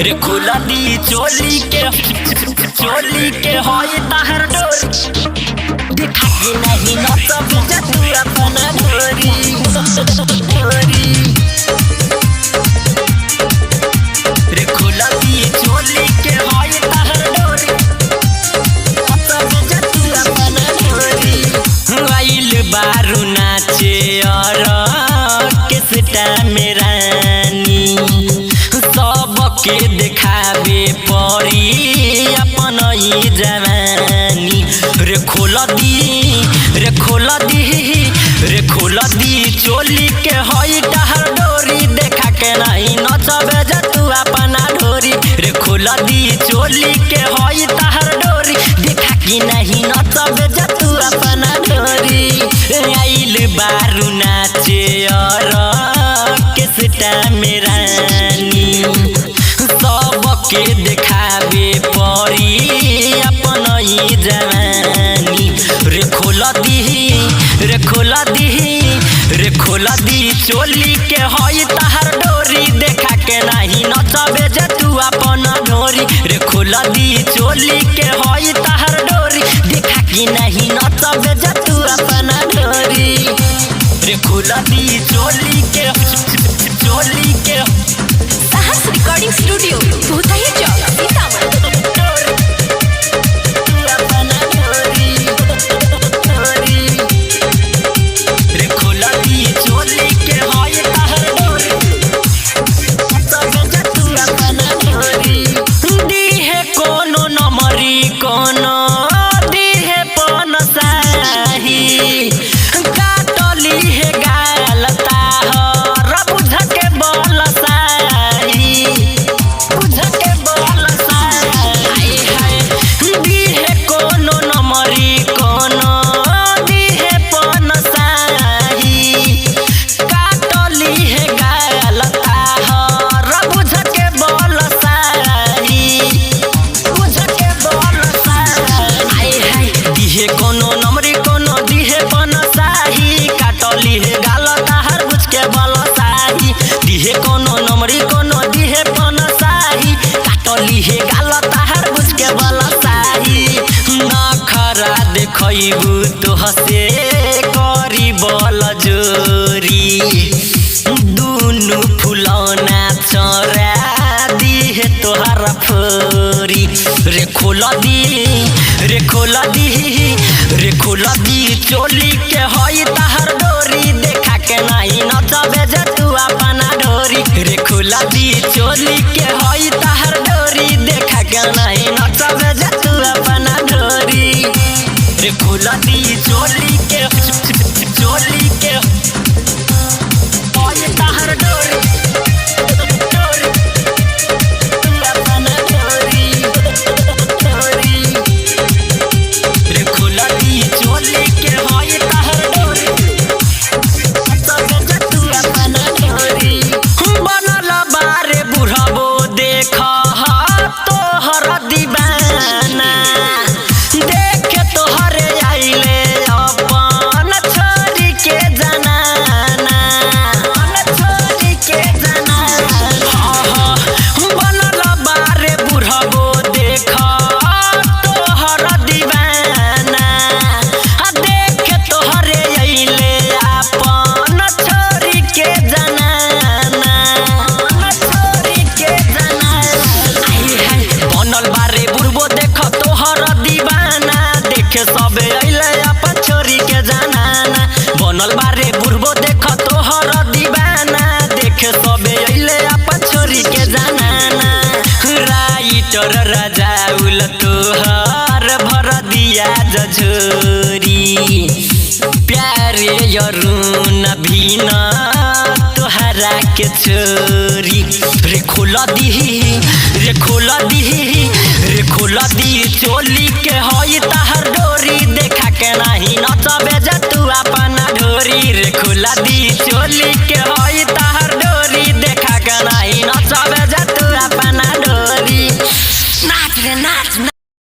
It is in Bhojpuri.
रे खोला दी चोली के होई ताहर डोरी दिखा के नहीं न सब तू अपना ढोरी रे खोला दी चोली के होई ताहर डोरी सब तू अपना ढोरी आइल बारू नाचे और किसटा मेरा के देखावे पड़ी अपन ही जवानी रे खोला दी चोली के होई ताहर डोरी देखा के नहीं नचबे जा तू अपना ढोरी रे खोला दी चोली के होई ताहर डोरी देखा के नहीं नचबे जा तू अपना ढोरी आइल बारू नाचे और किसटा मेरा के देखावे पड़ी अपन ही जवानी रे खोला दी चोली के होई ताहर डोरी देखा के नहीं नचबे जे तू अपन ढोरी रे खोला दी चोली के होई ताहर डोरी देखा के नहीं नचबे जे तू अपन ढोरी रे खोला दी चोली के साहस रिकॉर्डिंग स्टूडियो भूतही चौक सीतामढ़ी रे खोला दी चोली के होई ताहर डोरी सब तू अपना ढोरी दीहे कोनो नमरी कोनो दीहे पन साही काटली है गाल ताहर बुझ के बोल खइबू तो हसे करी बल जोरी दुनु फुलौना चरा दिहे तोहर फोरी रे खोला दी चोली के होई ताहर डोरी देखा के नहीं नचबे जे तू अपना ढोरी रे खोला दी चोली के होई ताहर डोरी देखा के नहीं नचबे जे तू अपना ढोरी रे खोला दी चोली के होई ताहर डोरी अपना ढोरी रे खोला दी चोली के होई ताहर डोरी सब तू अपना ढोरी बनल बारे बुढ़बो देख तोहर दीवाना सबे अइले अपन छोरी के जनाना बनल बारे बुढ़बो देख तोहर दीवाना देखे सबे अइले अपन छोरी के जनाना राइटर रजाउल तोहर भर दिया जझोरी प्यारे यरुन भीना तोहरा के छोरी रे खोला दी चोली के होई ताहर डोरी देख